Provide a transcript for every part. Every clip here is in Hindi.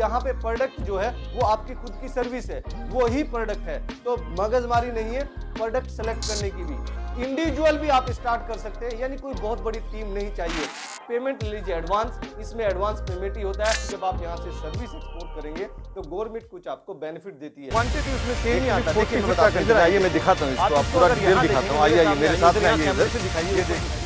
यहाँ पे प्रोडक्ट जो है वो आपकी खुद की सर्विस है, वो ही प्रोडक्ट है। तो मगजमारी नहीं है प्रोडक्ट सेलेक्ट करने की भी। इंडिविजुअल भी आप स्टार्ट कर सकते हैं, यानी कोई बहुत बड़ी टीम नहीं चाहिए। पेमेंट ले लीजिए एडवांस, इसमें एडवांस पेमेंट ही होता है। जब आप यहाँ से सर्विस एक्सपोर्ट करेंगे तो गवर्नमेंट कुछ आपको बेनिफिट देती है। क्वांटिटी उसमें सेम ही आता है। देखिए मैं आइए मैं दिखाता हूँ इसको, आप पूरा डिटेल दिखाता हूँ। आइए मेरे साथ में आइए, इधर से दिखाइए।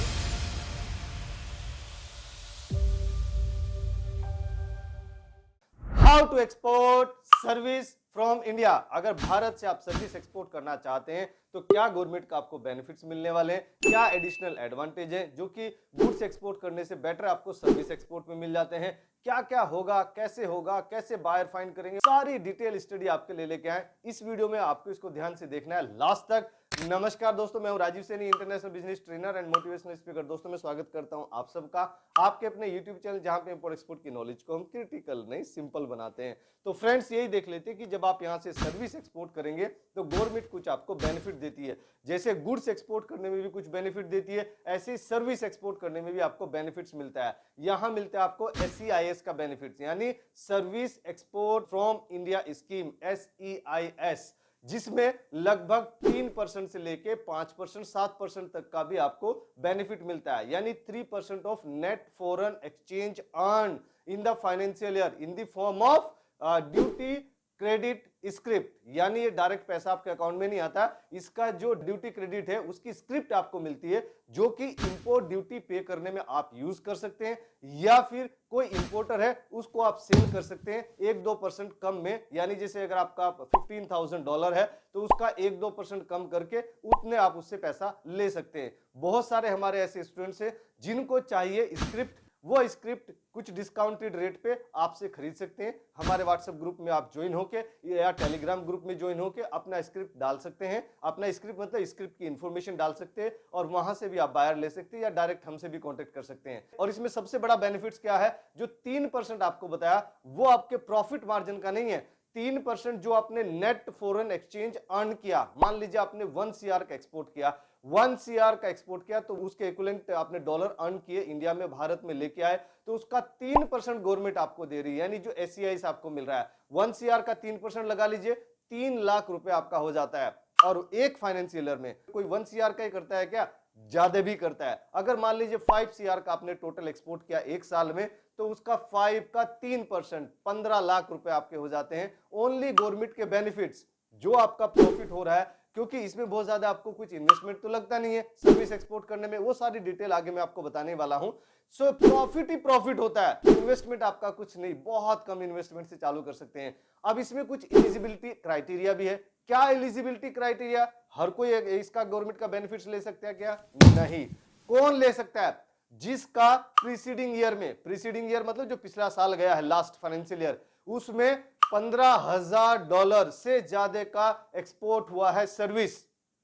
How to export service from India. अगर भारत से आप सर्विस एक्सपोर्ट करना चाहते हैं तो क्या गवर्नमेंट का आपको बेनिफिट्स मिलने वाले हैं, क्या एडिशनल एडवांटेज है जो कि गुड्स एक्सपोर्ट करने से बेटर आपको सर्विस एक्सपोर्ट में मिल जाते हैं, क्या क्या होगा, कैसे बायर फाइंड करेंगे, सारी डिटेल स्टडी आपके लिए लेके आए इस वीडियो में। आपको इसको ध्यान से देखना है लास्ट तक। नमस्कार दोस्तों, मैं हूं Rajiv Saini, international business trainer and motivational speaker. दोस्तों मैं स्वागत करता हूं आप सबका आपके अपने यूट्यूब चैनल, जहां पे इंपोर्ट एक्सपोर्ट की नॉलेज को हम क्रिटिकल नहीं सिंपल बनाते हैं। तो फ्रेंड्स यही देख लेते हैं कि जब आप यहां से सर्विस एक्सपोर्ट करेंगे तो गवर्नमेंट कुछ आपको बेनिफिट देती है। जैसे गुड्स एक्सपोर्ट करने में भी कुछ बेनिफिट देती है, ऐसे ही सर्विस एक्सपोर्ट करने में भी आपको बेनिफिट्स मिलता है। यहां मिलता है आपको SEIS का बेनिफिट्स, यानी service export from India scheme, SEIS, जिसमें लगभग 3% से लेके 5%, 7% तक का भी आपको बेनिफिट मिलता है। यानी 3% of net foreign exchange earn in the financial year in the form of duty credit script. यानी ये डायरेक्ट पैसा आपके अकाउंट में नहीं आता, इसका जो ड्यूटी क्रेडिट है उसकी स्क्रिप्ट आपको मिलती है, जो कि इंपोर्ट ड्यूटी पे करने में आप यूज कर सकते हैं, या फिर कोई इंपोर्टर है उसको आप सेल कर सकते हैं 1-2% कम में। यानी जैसे अगर आपका $15,000 है तो उसका 1-2% कम करके उतने आप उससे पैसा ले सकते हैं। बहुत सारे हमारे ऐसे स्टूडेंट्स हैं जिनको चाहिए स्क्रिप्ट, वो स्क्रिप्ट कुछ डिस्काउंटेड रेट पे आपसे खरीद सकते हैं। हमारे व्हाट्सएप ग्रुप में आप ज्वाइन होके या टेलीग्राम ग्रुप में ज्वाइन होके अपना स्क्रिप्ट डाल सकते हैं। अपना स्क्रिप्ट मतलब स्क्रिप्ट की इंफॉर्मेशन डाल सकते हैं और वहां से भी आप बायर ले सकते हैं या डायरेक्ट हमसे भी कांटेक्ट कर सकते हैं। और इसमें सबसे बड़ा बेनिफिट्स क्या है, जो 3% आपको बताया वो आपके प्रॉफिट मार्जिन का नहीं है। 3% जो आपने नेट फॉरेन एक्सचेंज अर्न किया, मान लीजिए आपने 1 CR का एक्सपोर्ट किया, 1 CR का एक्सपोर्ट किया तो उसके इक्विवेलेंट आपने डॉलर अर्न किए, इंडिया में भारत में लेके आए, तो उसका 3% गवर्नमेंट आपको दे रही है। यानी जो SEIS आपको मिल रहा है 1 CR का 3% लगा लीजिए, 3 लाख रुपए आपका हो जाता है। और एक फाइनेंशियल ईयर में कोई 1 CR का ही करता है क्या, ज्यादा भी करता है। अगर मान लीजिए 5 CR का आपने टोटल एक्सपोर्ट किया एक साल में, तो उसका 5 का 3% 15 लाख रुपए आपके हो जाते हैं। ओनली गवर्नमेंट के बेनिफिट्स, जो आपका प्रॉफिट हो रहा है, क्योंकि इसमें बहुत ज्यादा आपको कुछ इन्वेस्टमेंट तो लगता नहीं है सर्विस एक्सपोर्ट करने में, वो सारी डिटेल आगे मैं आपको बताने वाला हूं। सो प्रॉफिट ही प्रॉफिट होता है, इन्वेस्टमेंट आपका कुछ नहीं, बहुत कम इन्वेस्टमेंट से चालू कर सकते हैं। अब इसमें कुछ एलिजिबिलिटी क्राइटेरिया भी है। क्या एलिजिबिलिटी क्राइटेरिया, हर कोई इसका गवर्नमेंट का बेनिफिट्स ले सकता है क्या, नहीं। कौन ले सकता है, जिसका प्रीसीडिंग ईयर में, प्रीसीडिंग ईयर मतलब जो पिछला साल गया है लास्ट फाइनेंशियल ईयर, उसमें $15,000 से ज्यादा का एक्सपोर्ट हुआ है सर्विस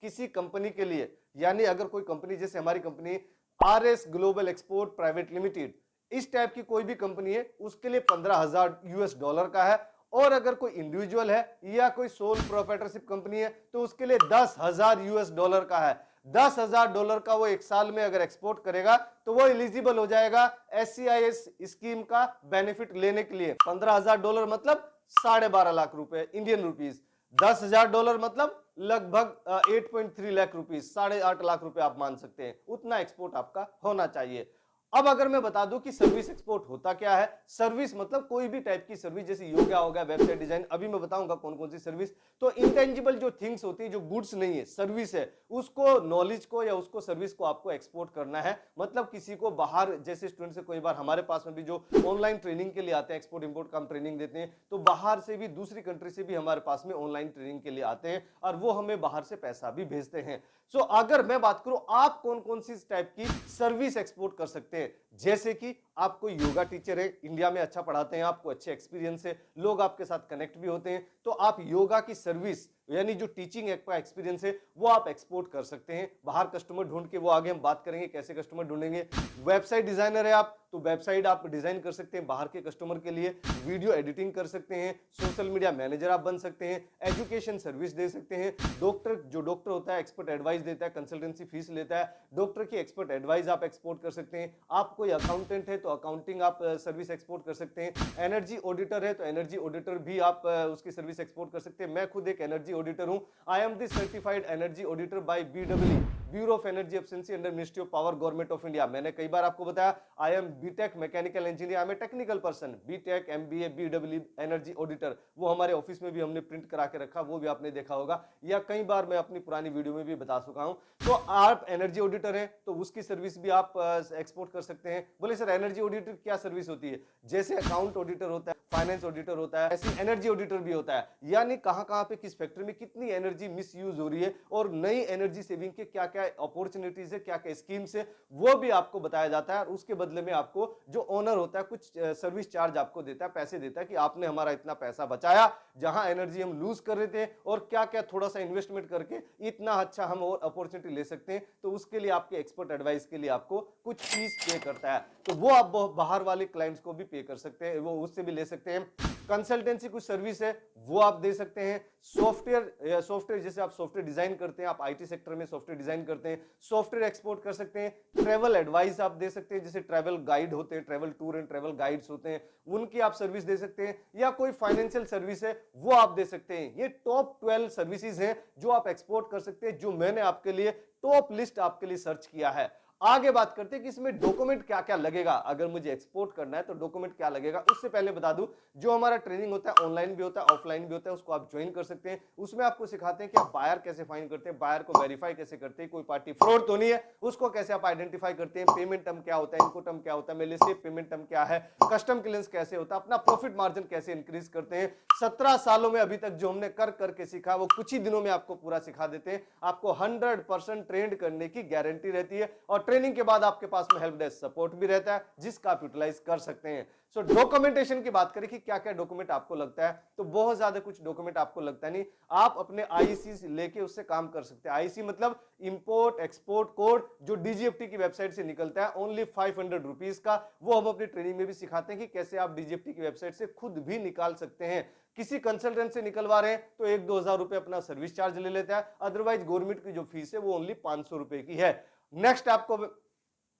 किसी कंपनी के लिए। यानी अगर कोई कंपनी, जैसे हमारी company RS global export private limited, इस टाइप की कोई भी कंपनी है, उसके लिए $15,000 का है। और अगर कोई इंडिविजुअल है या कोई सोल प्रोप्राइटरशिप कंपनी है तो उसके लिए $10,000 का है। $10,000 का वो एक साल में अगर एक्सपोर्ट करेगा तो वो एलिजिबल हो जाएगा SEIS स्कीम का बेनिफिट लेने के लिए। $15,000 मतलब 12.5 लाख रुपए इंडियन रुपीस, $10,000 मतलब लगभग 8.3 लाख रुपीस, 8.5 लाख रुपए आप मान सकते हैं, उतना एक्सपोर्ट आपका होना चाहिए। अब अगर मैं बता दूं कि सर्विस एक्सपोर्ट होता क्या है, सर्विस मतलब कोई भी टाइप की सर्विस, जैसे योगा हो गया, वेबसाइट डिजाइन, अभी मैं बताऊंगा कौन कौन सी सर्विस। तो इंटेंजिबल जो थिंग्स होती है, जो गुड्स नहीं है, सर्विस है, उसको, नॉलेज को या उसको, सर्विस को आपको एक्सपोर्ट करना है। मतलब किसी को बाहर, जैसे स्टूडेंट से कोई बार हमारे पास में भी जो ऑनलाइन ट्रेनिंग के लिए आते हैं, एक्सपोर्ट इंपोर्ट का हम ट्रेनिंग देते हैं, तो बाहर से भी, दूसरी कंट्री से भी हमारे पास में ऑनलाइन ट्रेनिंग के लिए आते हैं और वो हमें बाहर से पैसा भी भेजते हैं। सो अगर मैं बात करूं आप कौन कौन सी टाइप की सर्विस एक्सपोर्ट कर सकते हैं, जैसे कि आप कोई योगा टीचर है, इंडिया में अच्छा पढ़ाते हैं, आपको अच्छे एक्सपीरियंस है, लोग आपके साथ कनेक्ट भी होते हैं, तो आप योगा की सर्विस यानी जो टीचिंग का एक्सपीरियंस है वो आप एक्सपोर्ट कर सकते हैं बाहर, कस्टमर ढूंढ के। वो आगे हम बात करेंगे कैसे कस्टमर ढूंढेंगे। वेबसाइट डिजाइनर है आप, तो वेबसाइट आप डिजाइन कर सकते हैं बाहर के कस्टमर के लिए, वीडियो एडिटिंग कर सकते हैं, सोशल मीडिया मैनेजर आप बन सकते हैं, एजुकेशन सर्विस दे सकते हैं। डॉक्टर, जो डॉक्टर होता है एक्सपर्ट एडवाइस देता है, कंसल्टेंसी फीस लेता है, डॉक्टर की एक्सपर्ट एडवाइस आप एक्सपोर्ट कर सकते हैं। आप कोई अकाउंटेंट है तो अकाउंटिंग आप सर्विस एक्सपोर्ट कर सकते हैं। एनर्जी ऑडिटर है तो एनर्जी ऑडिटर भी आप उसकी सर्विस एक्सपोर्ट कर सकते हैं। मैं खुद एक एनर्जी ऑडिटर हूं। I am the certified energy auditor by BEE, Bureau of Energy Efficiency under Ministry of Power, Government of India. मैंने कई बार आपको बताया I am BTech mechanical engineer, I am a technical person, BTech MBA BEE energy auditor. वो हमारे ऑफिस में भी हमने प्रिंट करा के रखा, वो भी आपने देखा होगा, या कई बार मैं अपनी पुरानी वीडियो में भी बता चुका हूं। तो आप एनर्जी ऑडिटर हैं तो उसकी सर्विस भी आप एक्सपोर्ट कर सकते हैं। बोले सर एनर्जी ऑडिटर क्या सर्विस होती है? जैसे अकाउंट ऑडिटर होता है, फाइनेंस ऑडिटर होता है, ऐसी एनर्जी ऑडिटर भी होता है। यानी कहां कहां पे किस फैक्ट्री में कितनी एनर्जी मिस यूज हो रही है और नई एनर्जी सेविंग के क्या क्या अपॉर्चुनिटीज है, क्या क्या स्कीम्स है, वो भी आपको बताया जाता है। और उसके बदले में आपको जो ओनर होता है कुछ सर्विस चार्ज आपको देता है, पैसे देता है कि आपने हमारा इतना पैसा बचाया जहां एनर्जी हम लूज कर रहे थे, और क्या क्या थोड़ा सा इन्वेस्टमेंट करके इतना अच्छा हम और अपॉर्चुनिटी ले सकते हैं। तो उसके लिए आपके एक्सपर्ट एडवाइस के लिए आपको कुछ फीस पे करता है। तो वो आप बाहर वाले क्लाइंट्स को भी पे कर सकते हैं, वो उससे भी ले सकते हैं। कंसल्टेंसी कुछ सर्विस है वो आप दे सकते हैं। सॉफ्टवेयर जैसे आप सॉफ्टवेयर डिजाइन करते हैं, आप आईटी सेक्टर में सॉफ्टवेयर डिजाइन करते हैं, सॉफ्टवेयर एक्सपोर्ट कर सकते हैं। ट्रैवल एडवाइस आप दे सकते हैं, जैसे ट्रैवल गाइड होते हैं, travel tour and travel guides होते हैं, उनकी आप सर्विस दे सकते हैं। या कोई फाइनेंशियल सर्विस है वो आप दे सकते हैं। ये टॉप 12 सर्विसेज हैं जो आप एक्सपोर्ट कर सकते हैं, जो मैंने आपके लिए टॉप लिस्ट आपके लिए सर्च किया है। आगे बात करते हैं कि इसमें डॉक्यूमेंट क्या क्या लगेगा। अगर मुझे एक्सपोर्ट करना है तो डॉक्यूमेंट क्या लगेगा, उससे पहले बता दूं जो हमारा ट्रेनिंग होता है ऑनलाइन भी होता है ऑफलाइन भी होता है, उसको आप ज्वाइन कर सकते हैं। उसमें आपको सिखाते हैं कि आप बायर कैसे फाइंड करते हैं, बायर को वेरीफाई कैसे करते हैं, कोई पार्टी फ्रॉड तो नहीं है, उसको कैसे आप आइडेंटिफाई करते हैं, पेमेंट टर्म क्या होता है, इनको टर्म क्या होता है, मेलिसिव पेमेंट टर्म क्या है, कस्टम क्लियरेंस कैसे होता है, अपना प्रॉफिट मार्जिन कैसे इंक्रीज करते हैं। 17 सालों में अभी तक जो हमने कर करके सीखा वो कुछ ही दिनों में आपको पूरा सिखा देते हैं। आपको 100% ट्रेंड करने की गारंटी रहती है, और ट्रेनिंग के बाद आपके पास में हेल्प डेस्क सपोर्ट भी रहता है जिसका आप यूटिलाइज कर सकते हैं। सो डॉक्यूमेंटेशन की बात करें कि क्या क्या डॉक्यूमेंट आपको लगता है, तो बहुत ज्यादा कुछ डॉक्यूमेंट आपको लगता नहीं। आप अपने आईसी लेके उससे काम कर सकते हैं। आईसी मतलब इंपोर्ट एक्सपोर्ट कोड, जो डीजीएफटी की वेबसाइट से निकलता है, ओनली 500 रुपीज का। वो हम अपनी ट्रेनिंग में भी सिखाते हैं कि कैसे आप डीजीएफटी की वेबसाइट से खुद भी निकाल सकते हैं। किसी कंसल्टेंट से निकलवा रहे हैं तो 1-2 हजार रुपए अपना सर्विस चार्ज ले लेता है, अदरवाइज गवर्नमेंट की जो फीस है वो ओनली 500 रुपए की है। नेक्स्ट आपको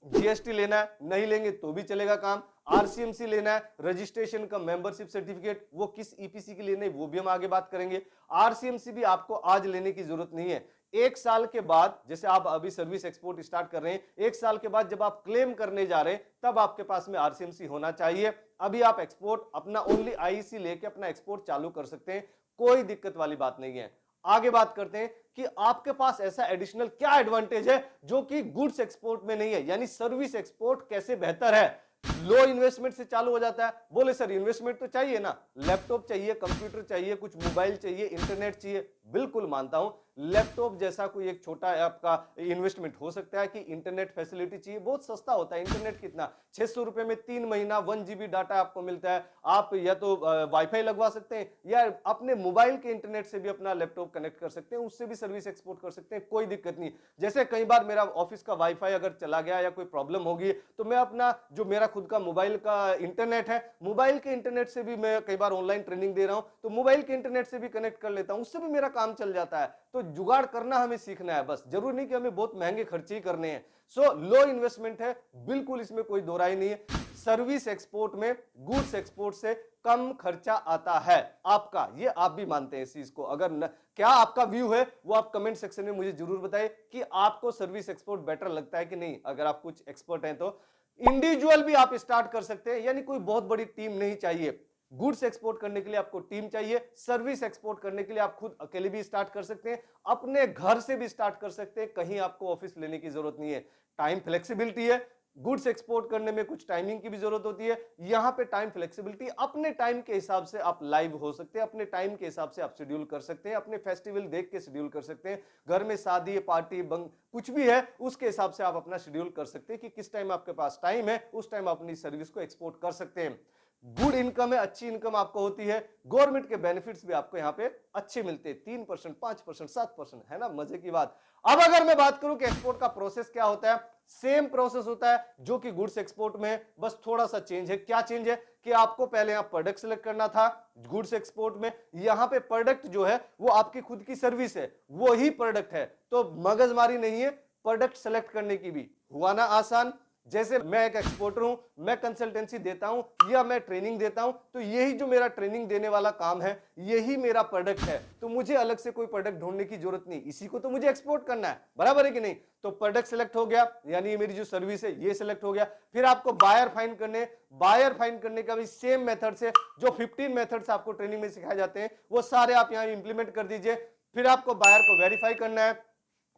जीएसटी लेना है, नहीं लेंगे तो भी चलेगा काम। आरसीएमसी लेना है, रजिस्ट्रेशन का मेंबरशिप सर्टिफिकेट, वो किस ईपीसी के लिए नहीं वो भी हम आगे बात करेंगे। आरसीएमसी भी आपको आज लेने की जरूरत नहीं है। 1 साल के बाद, जैसे आप अभी सर्विस एक्सपोर्ट स्टार्ट कर रहे हैं, 1 साल के बाद जब आप क्लेम करने जा रहे हैं तब आपके पास में आरसीएमसी होना चाहिए। अभी आप एक्सपोर्ट अपना ओनली आईसी लेके अपना एक्सपोर्ट चालू कर सकते हैं, कोई दिक्कत वाली बात नहीं है। आगे बात करते हैं कि आपके पास ऐसा एडिशनल क्या एडवांटेज है जो कि गुड्स एक्सपोर्ट में नहीं है, यानी सर्विस एक्सपोर्ट कैसे बेहतर है। लो इन्वेस्टमेंट से चालू हो जाता है। बोले सर इन्वेस्टमेंट तो चाहिए ना, लैपटॉप चाहिए, कंप्यूटर चाहिए, कुछ मोबाइल चाहिए, इंटरनेट चाहिए। बिल्कुल मानता हूं, लैपटॉप जैसा कोई एक छोटा आपका इन्वेस्टमेंट हो सकता है कि इंटरनेट फैसिलिटी चाहिए, बहुत सस्ता होता है इंटरनेट। कितना 600 रुपए में 3 महीना 1 GB डाटा आपको मिलता है। आप या तो वाईफाई लगवा सकते हैं या अपने मोबाइल के इंटरनेट से भी अपना लैपटॉप कनेक्ट कर सकते हैं, उससे भी सर्विस एक्सपोर्ट कर सकते हैं, कोई दिक्कत नहीं। जैसे कई बार मेरा ऑफिस का वाईफाई अगर चला गया या कोई प्रॉब्लम होगी तो मैं अपना जो मेरा खुद का मोबाइल का इंटरनेट है, मोबाइल के इंटरनेट से भी मैं कई बार ऑनलाइन ट्रेनिंग दे रहा हूं तो मोबाइल के इंटरनेट से भी कनेक्ट कर लेता हूं, उससे भी मेरा काम चल जाता है। तो जुगाड़ करना हमें सीखना है, बस जरूर नहीं कि हमें बहुत महंगे खर्चे ही करने हैं। सो लो इन्वेस्टमेंट है, बिल्कुल इसमें कोई दो राय नहीं है। सर्विस एक्सपोर्ट में गुड्स एक्सपोर्ट से कम खर्चा आता है आपका, ये आप भी मानते हैं इस चीज को। अगर क्या आपका व्यू है वो आप कमेंट सेक्शन में मुझे जरूर बताइए कि आपको सर्विस एक्सपोर्ट बेटर लगता है कि नहीं। अगर आप कुछ एक्सपर्ट हैं तो इंडिविजुअल भी आप स्टार्ट कर सकते हैं, यानी कोई बहुत बड़ी टीम नहीं चाहिए। गुड्स एक्सपोर्ट करने के लिए आपको टीम चाहिए, सर्विस एक्सपोर्ट करने के लिए आप खुद अकेले भी स्टार्ट कर सकते हैं, अपने घर से भी स्टार्ट कर सकते हैं, कहीं आपको ऑफिस लेने की जरूरत नहीं है। टाइम फ्लेक्सिबिलिटी है, गुड्स एक्सपोर्ट करने में कुछ टाइमिंग की भी जरूरत होती है, यहां पे टाइम फ्लेक्सिबिलिटी, अपने टाइम के हिसाब से आप लाइव हो सकते हैं, अपने टाइम के हिसाब से आप शेड्यूल कर सकते हैं, अपने फेस्टिवल देख के शेड्यूल कर सकते हैं, घर में शादी पार्टी बंग कुछ भी है उसके हिसाब से आप अपना शेड्यूल कर सकते हैं कि किस टाइम आपके पास टाइम है, उस टाइम अपनी सर्विस को एक्सपोर्ट कर सकते हैं। गुड इनकम है, अच्छी इनकम आपको होती है, गवर्नमेंट के बेनिफिट्स भी आपको यहाँ पे अच्छे मिलते हैं, 3%, 5%, 7%, है ना, मजे की बात। अब अगर मैं बात करूं कि एक्सपोर्ट का प्रोसेस क्या होता है, सेम प्रोसेस होता है जो कि गुड्स एक्सपोर्ट में, बस थोड़ा सा चेंज है। क्या चेंज है कि आपको पहले यहां प्रोडक्ट सेलेक्ट करना था, गुड्स एक्सपोर्ट में यहां पे प्रोडक्ट जो है वो आपकी खुद की सर्विस है, वो ही प्रोडक्ट है, तो मगजमारी नहीं है प्रोडक्ट सेलेक्ट करने की भी। हुआ ना आसान। जैसे मैं एक एक्सपोर्टर हूं, मैं कंसल्टेंसी देता हूं या मैं ट्रेनिंग देता हूं, तो यही जो मेरा ट्रेनिंग देने वाला काम है, यही मेरा प्रोडक्ट है। तो मुझे अलग से कोई प्रोडक्ट ढूंढने की जरूरत नहीं, इसी को तो मुझे एक्सपोर्ट करना है, बराबर है कि नहीं। तो प्रोडक्ट सिलेक्ट हो गया, यानी ये मेरी जो सर्विस है ये सिलेक्ट हो गया। फिर आपको बायर फाइंड करने, बायर फाइंड करने का भी सेम मेथड से जो 15 मेथड्स आपको ट्रेनिंग में सिखाए जाते हैं वो सारे आप यहां इंप्लीमेंट कर दीजिए। फिर आपको बायर को वेरीफाई करना है,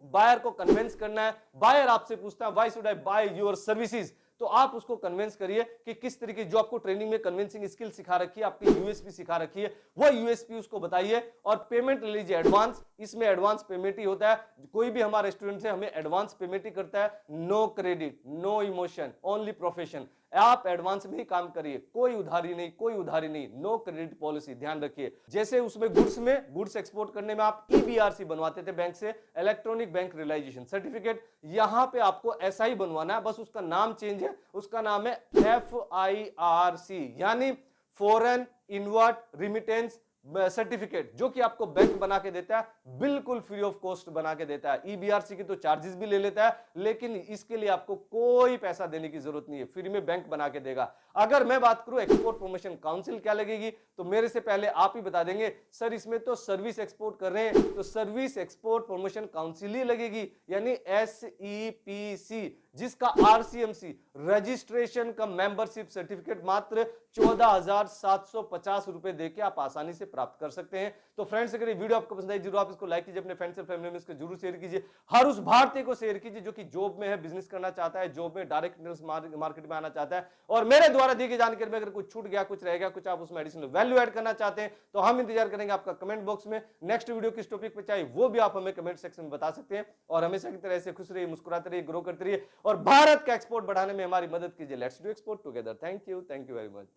बायर को कन्विंस करना है। बायर आपसे पूछता है why should I by your services, तो आप उसको कन्विंस करिए कि किस तरीके जो आपको ट्रेनिंग में कन्विंसिंग स्किल सिखा रखी है, आपकी यूएसपी सिखा रखी है, वो यूएसपी उसको बताइए और पेमेंट ले लीजिए एडवांस। इसमें एडवांस पेमेंट ही होता है, कोई भी हमारा स्टूडेंट है हमें एडवांस पेमेंट ही करता है। No credit, no emotion, only profession. आप एडवांस में ही काम करिए, कोई उधारी नहीं, कोई उधारी नहीं, नो क्रेडिट पॉलिसी, ध्यान रखिए। जैसे उसमें गुड्स एक्सपोर्ट करने में आप ईबीआरसी बनवाते थे बैंक से, इलेक्ट्रॉनिक बैंक रियलाइजेशन सर्टिफिकेट, यहां पे आपको ऐसा ही बनवाना है, बस उसका नाम चेंज है, उसका नाम है FIRC, यानी फॉरेन इनवर्ट रिमिटेंस सर्टिफिकेट, जो कि आपको बैंक बना के देता है, बिल्कुल फ्री ऑफ कॉस्ट बना के देता है। ईबीआरसी की तो चार्जेस भी ले लेता है, लेकिन इसके लिए आपको कोई पैसा देने की जरूरत नहीं है, फ्री में बैंक बना के देगा। अगर मैं बात करूं एक्सपोर्ट प्रमोशन काउंसिल क्या लगेगी, तो मेरे से पहले आप ही बता देंगे सर इसमें तो सर्विस एक्सपोर्ट कर रहे हैं, तो सर्विस एक्सपोर्ट प्रमोशन काउंसिल ही लगेगी, यानी SEPC, जिसका RCMC रजिस्ट्रेशन का मेंबरशिप सर्टिफिकेट मात्र 14,750 रुपए देके आप आसानी से प्राप्त कर सकते हैं। तो फ्रेंड्स, अगर ये वीडियो आपको पसंद आई जरूर आप इसको लाइक कीजिए, अपने फ्रेंड्स और फैमिली में इसको जरूर शेयर कीजिए। हर उस भारतीय को शेयर कीजिए जो कि जॉब में है, बिजनेस करना चाहता है, जॉब में डायरेक्ट मार्केट में आना चाहता है, और मेरे द्वारा दी गई जानकारी में अगर कुछ छूट गया, कुछ रह गया, कुछ आप उसमें एडिशनल वैल्यू ऐड करना चाहते हैं, तो हम इंतजार करेंगे आपका कमेंट बॉक्स में। नेक्स्ट वीडियो किस टॉपिक पे चाहिए वो भी आप हमें कमेंट सेक्शन में बता सकते हैं। और हमेशा की तरह से खुश रहिए, मुस्कुराते रहिए, ग्रो करते रहिए और भारत का एक्सपोर्ट बढ़ाने में हमारी मदद कीजिए। Let's do export together. Thank you very much.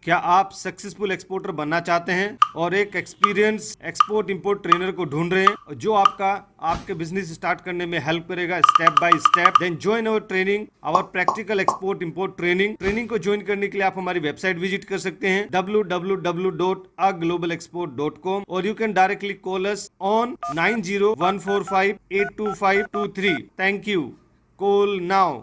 क्या आप सक्सेसफुल एक्सपोर्टर बनना चाहते हैं और एक एक्सपीरियंस एक्सपोर्ट इंपोर्ट ट्रेनर को ढूंढ रहे हैं जो आपके बिजनेस स्टार्ट करने में हेल्प करेगा step by step? Then join our training, our practical export import training को ज्वाइन करने के लिए आप हमारी वेबसाइट विजिट कर सकते हैं www.aglobalexport.com और you can directly call us on 9014582523। Thank you. Call now.